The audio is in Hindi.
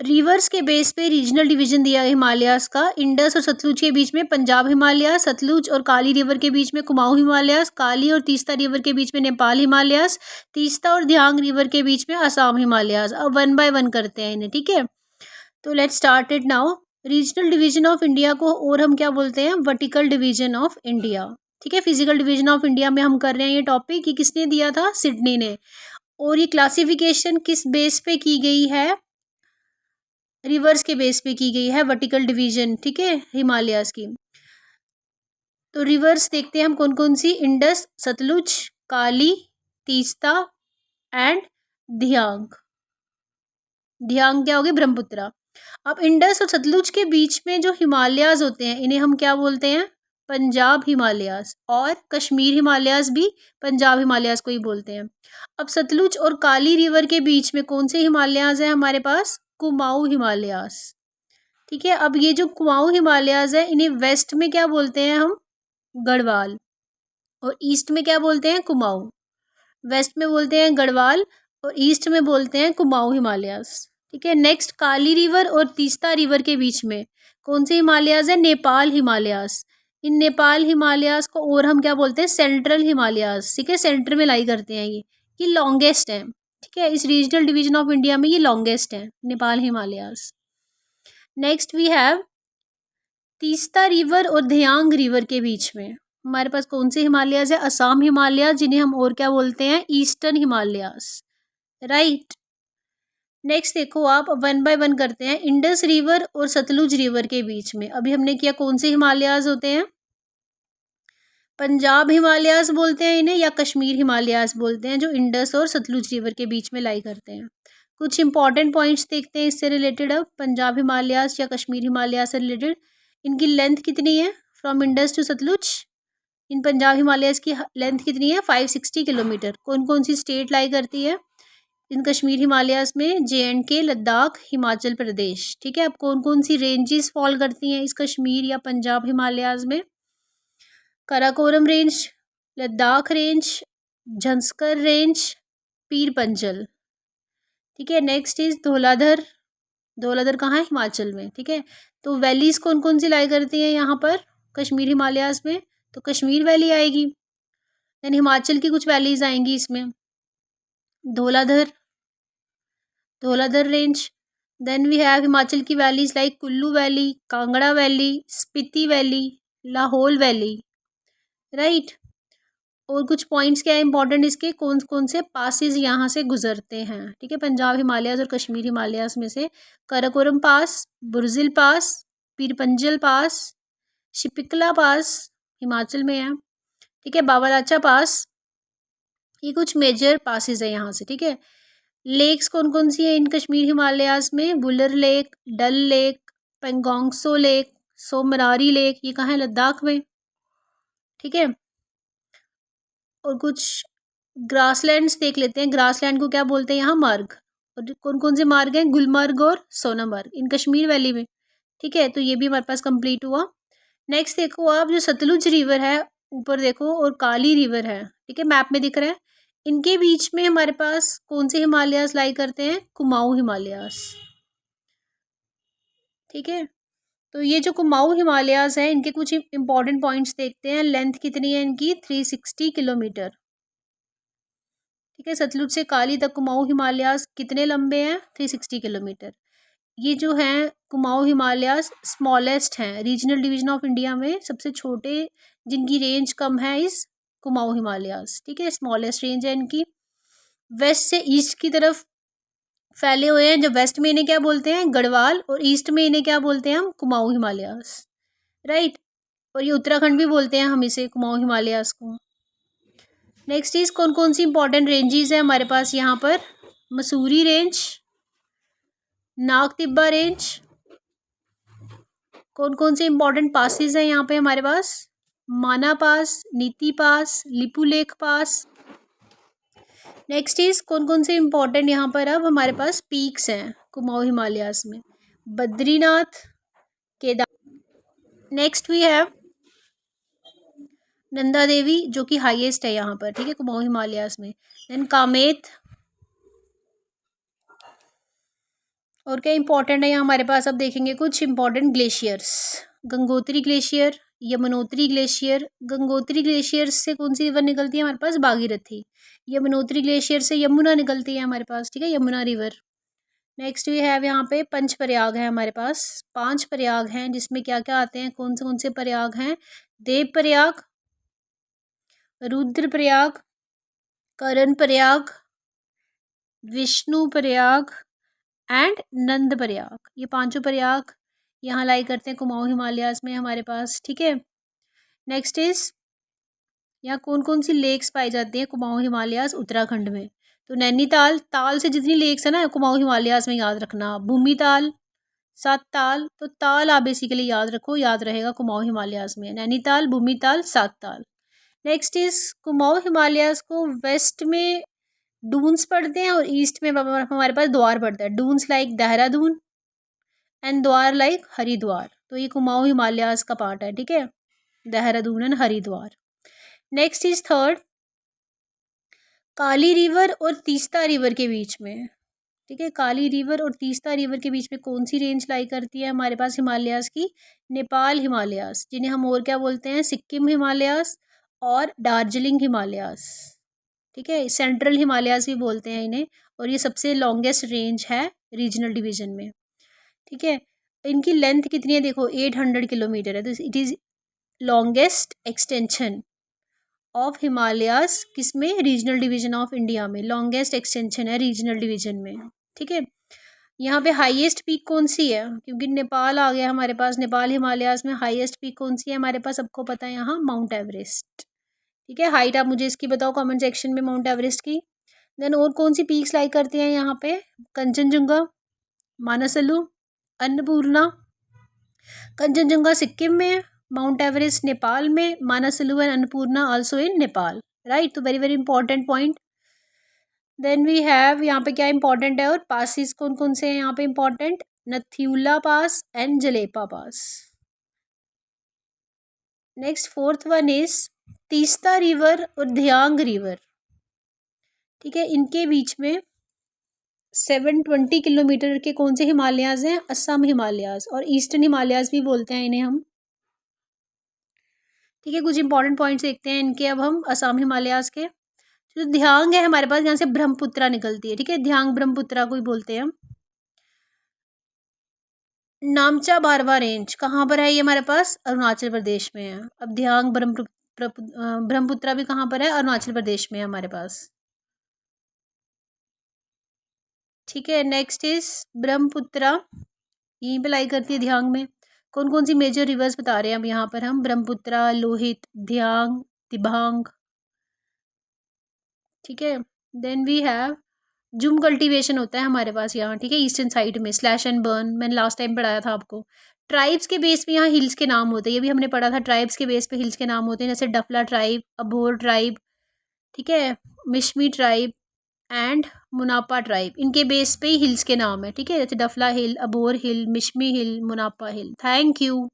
रिवर्स के बेस पे रीजनल डिवीजन दिया है हिमालयास का। इंडस और सतलुज के बीच में पंजाब हिमालयास, सतलुज और काली रिवर के बीच में कुमाऊं हिमालयास, काली और तीस्ता रिवर के बीच में नेपाल हिमालयास, तीस्ता और दियांग रिवर के बीच में असम हिमालयास। अब 1 बाय 1 करते हैं इन्हें, ठीक है। तो let's start it now. Regional division of India को और हम क्या बोलते हैं? वर्टिकल डिवीजन ऑफ इंडिया, ठीक है। फिजिकल डिवीजन ऑफ इंडिया में हम कर रहे हैं ये टॉपिक। ये किसने दिया था? सिडनी ने। और ये क्लासिफिकेशन किस बेस पे की गई है? रिवर्स के बेस पे की गई है वर्टिकल डिवीजन, ठीक है, हिमालयास की। तो रिवर्स देखते हैं हम कौन कौन सी। इंडस, सतलुज, काली, तीस्ता एंड दियांग। दियांग क्या होगी? ब्रह्मपुत्रा। अब इंडस और सतलुज के बीच में जो हिमालयास होते हैं इन्हें हम क्या बोलते हैं? पंजाब हिमालयास। और कश्मीर हिमालयास भी पंजाब हिमालयास को ही बोलते हैं। अब सतलुज और काली रिवर के बीच में कौन से हिमालयास हैं हमारे पास? कुमाऊं हिमालयास, ठीक है। अब ये जो कुमाऊं हिमालयास है इन्हें वेस्ट में क्या बोलते हैं हम? गढ़वाल। और ईस्ट में क्या बोलते हैं? कुमाऊं। वेस्ट में बोलते हैं गढ़वाल और ईस्ट में बोलते हैं कुमाऊं हिमालयास, ठीक है। नेक्स्ट, काली रिवर और तीस्ता रिवर के बीच में कौन से हिमालयास है? नेपाल हिमालयास। इन नेपाल हिमालयास को और हम क्या बोलते हैं? सेंट्रल हिमालयास, ठीक है। सेंटर में लाई करते हैं ये लॉन्गेस्ट है, ठीक है। इस रीजनल डिवीजन ऑफ इंडिया में ये लॉन्गेस्ट है, Nepal Himalayas. Next we have Teesta river और दियांग रिवर के बीच में हमारे पास कौन से हिमालयास है? असम हिमालयास, जिन्हें हम और क्या बोलते हैं? Eastern Himalayas, right. नेक्स्ट देखो आप, 1 बाय 1 करते हैं। इंडस रिवर और सतलुज रिवर के बीच में अभी हमने किया, कौन से हिमालयास होते हैं? पंजाब हिमालयास बोलते हैं इन्हें, या कश्मीर हिमालयास बोलते हैं, जो इंडस और सतलुज रिवर के बीच में लाई करते हैं। कुछ इंपॉर्टेंट पॉइंट्स देखते हैं इससे रिलेटेड। अब पंजाब हिमालयास या कश्मीर हिमालयास से रिलेटेड, इनकी लेंथ कितनी है फ्रॉम इंडस टू सतलुज? इन पंजाब हिमालयास की लेंथ कितनी है? 560 किलोमीटर। कौन कौन सी स्टेट लाई करती है इन कश्मीर हिमालयास में? JNK, लद्दाख, हिमाचल प्रदेश, ठीक है। अब कौन कौन सी रेंजेस फॉल करती हैं इस कश्मीर या पंजाब हिमालयास में? Karakoram range, Ladakh range, Zanskar range, Pir Panjal, ठीक है। Next is Dhauladhar. धौलाधर कहाँ है? हिमाचल में, ठीक है। तो वैलीज कौन कौन सी लाई करती हैं यहाँ पर कश्मीर हिमालयास में? तो कश्मीर वैली आएगी, देन हिमाचल की कुछ वैलीज आएंगी इसमें, Dhauladhar, Dhauladhar range. Then we have Himachal की valleys like Kullu valley, Kangra valley, Spiti valley, Lahaul valley, right. और कुछ पॉइंट्स क्या है इंपॉर्टेंट इसके, कौन कौन से पासेस यहाँ से गुजरते हैं, ठीक है, पंजाब हिमालयास और कश्मीर हिमालयास में से? काराकोरम पास, बुर्जिल पास, पीरपंजल पास, शिपिकला पास हिमाचल में है, ठीक है, बावलाचा पास। ये कुछ मेजर पासेस है यहाँ से, ठीक है। लेक्स कौन कौन सी है इन कश्मीर हिमालयास में? वुलर लेक, डल लेक, पेंगोंगसो लेक, सोमरारी लेक, ये कहाँ है? लद्दाख में, ठीक है। और कुछ ग्रासलैंड्स देख लेते हैं। ग्रासलैंड को क्या बोलते हैं यहाँ? मार्ग। और कौन कौन से मार्ग हैं? गुलमर्ग और सोनमर्ग, इन कश्मीर वैली में, ठीक है। तो ये भी हमारे पास कंप्लीट हुआ। नेक्स्ट देखो आप, जो सतलुज रिवर है ऊपर देखो और काली रिवर है, ठीक है, मैप में दिख रहा है, इनके बीच में हमारे पास कौन से हिमालयास लाई करते हैं? कुमाऊं हिमालयास, ठीक है। तो ये जो कुमाऊं हिमालयास है इनके कुछ इंपॉर्टेंट पॉइंट्स देखते हैं। लेंथ कितनी है इनकी? 360 किलोमीटर, ठीक है। सतलुज से काली तक कुमाऊं हिमालयास कितने लंबे हैं? 360 किलोमीटर। ये जो हैं कुमाऊं हिमालयास स्मॉलेस्ट हैं रीजनल डिवीजन ऑफ इंडिया में, सबसे छोटे जिनकी रेंज कम है इस कुमाऊं हिमालयास, ठीक है, स्मॉलेस्ट रेंज है इनकी। वेस्ट से ईस्ट की तरफ फैले हुए हैं। जो वेस्ट में इन्हें क्या बोलते हैं? गढ़वाल। और ईस्ट में इन्हें क्या बोलते हैं हम? कुमाऊं हिमालयास, राइट। और ये उत्तराखंड भी बोलते हैं हम इसे, कुमाऊं हिमालयास को। नेक्स्ट इज कौन कौन सी इंपॉर्टेंट रेंजेस है हमारे पास यहाँ पर? मसूरी रेंज, नाग तिब्बा रेंज। कौन कौन से इंपॉर्टेंट पासेस हैं यहाँ पे हमारे पास? Mana pass, Niti pass, Lipulekh pass. Next is कौन कौन से इंपॉर्टेंट यहाँ पर अब हमारे पास पीक्स हैं कुमाऊं हिमालयास में? Badrinath, Kedar. Next we have Nanda Devi, जो कि हाईएस्ट है यहाँ पर, ठीक है, कुमाऊं हिमालयास में। देन कामेत, और क्या इंपॉर्टेंट है यहाँ हमारे पास, अब देखेंगे कुछ important glaciers. Gangotri glacier, Yamunotri glacier. Gangotri glacier से कौन सी रिवर निकलती है हमारे पास, भागीरथी। यमुनोत्री ग्लेशियर से यमुना निकलती है हमारे पास, ठीक है, Yamuna river. Next we have यहाँ पे पंच प्रयाग है हमारे पास, 5 प्रयाग हैं, जिसमें क्या क्या आते हैं, कौन से प्रयाग हैं, देव प्रयाग, रुद्र प्रयाग, करण प्रयाग, विष्णु प्रयाग एंड नंद प्रयाग। ये पांचों प्रयाग यहाँ लाई करते हैं कुमाऊं हिमालयाज में हमारे पास, ठीक है। नेक्स्ट इज, यहाँ कौन सी लेक्स पाई जाती हैं कुमाऊं हिमालयाज उत्तराखंड में, तो नैनीताल। ताल से जितनी लेक्स है ना कुमाऊं हिमालयाज में याद रखना, भूमिताल, 7 ताल, तो ताल आप बेसिकली याद रखो, याद रहेगा कुमाऊं हिमालयाज में, नैनीताल, भूमिताल, 7 ताल। नेक्स्ट इज, कुमाऊं हिमालयाज को वेस्ट में डून्स पड़ते हैं और ईस्ट में हमारे पास द्वार पड़ता है, डून्स लाइक देहरादून एंड द्वार लाइक हरिद्वार। तो ये कुमाऊं हिमालयाज का पार्ट है, ठीक है, Dehradun and Haridwar. Next is third, Kali river और तीस्ता रिवर के बीच में, ठीक है, काली रिवर और तीस्ता रिवर के बीच में कौन सी रेंज लाई करती है हमारे पास हिमालयाज की, नेपाल हिमालयाज, जिन्हें हम और क्या बोलते हैं, सिक्किम हिमालयाज और दार्जिलिंग हिमालयाज, ठीक है, सेंट्रल हिमालयाज भी बोलते हैं इन्हें। और ये सबसे लॉन्गेस्ट रेंज है रीजनल डिवीजन में, ठीक है। इनकी लेंथ कितनी है, देखो 800 किलोमीटर है, तो it is longest extension of Himalayas, किसमें, रीजनल डिवीजन ऑफ इंडिया में, लॉन्गेस्ट एक्सटेंशन है रीजनल डिवीजन में, ठीक है। यहाँ पे हाईएस्ट पीक कौन सी है, क्योंकि नेपाल आ गया हमारे पास, नेपाल हिमालयाज में हाईएस्ट पीक कौन सी है हमारे पास, सबको पता है यहाँ, माउंट एवरेस्ट, ठीक है। हाइट आप मुझे इसकी बताओ कमेंट सेक्शन में माउंट एवरेस्ट की। देन और कौन सी पीक्स लाई करती हैं यहाँ पे, कंचनजंगा, मानसलू, अन्नपूर्णा। कंचनजंगा सिक्किम में, माउंट एवरेस्ट नेपाल में, Manaslu and Annapurna also in Nepal, right. तो very very important point. Then we have यहाँ पे क्या इंपॉर्टेंट है, और पासिस कौन से हैं यहाँ पे important, Nathu La pass and Jelep pass. Next fourth one is Teesta river और धियांग रिवर, ठीक है, इनके बीच में 720 किलोमीटर के कौन से हिमालयाज हैं, असम हिमालयाज, और ईस्टर्न हिमालयाज भी बोलते हैं इन्हें हम, ठीक है। कुछ इंपॉर्टेंट पॉइंट्स देखते हैं इनके अब हम, असम हिमालयाज के। जो धियांग है हमारे पास, यहाँ से ब्रह्मपुत्रा निकलती है, ठीक है, धियांग ब्रह्मपुत्रा को ही बोलते हैं हम। नामचा बारवा रेंज कहाँ पर है, ये हमारे पास अरुणाचल प्रदेश में है। अब धियांग ब्रह्मपुत्रा भी कहाँ पर है, अरुणाचल प्रदेश में है हमारे पास, ठीक है। नेक्स्ट इज ब्रह्मपुत्रा, यहीं पे लाई करती है धियांग में। कौन सी मेजर रिवर्स बता रहे हैं अब यहाँ पर हम, ब्रह्मपुत्रा, लोहित, धियांग, दिबांग, ठीक है। Then we have, jhum cultivation होता है हमारे पास यहाँ, ठीक है, ईस्टर्न साइड में, स्लैश एंड बर्न, मैंने लास्ट टाइम पढ़ाया था आपको। ट्राइब्स के बेस पे यहाँ हिल्स के नाम होते हैं, ये भी हमने पढ़ा था, ट्राइब्स के बेस पे हिल्स के नाम होते हैं, जैसे डफला ट्राइब, अबोर ट्राइब, ठीक है, मिशमी ट्राइब एंड मुनापा ट्राइब, इनके बेस पे ही हिल्स के नाम है, ठीक है, जैसे Dafla hill, Abor hill, Mishmi hill, मुनापा हिल। Thank you.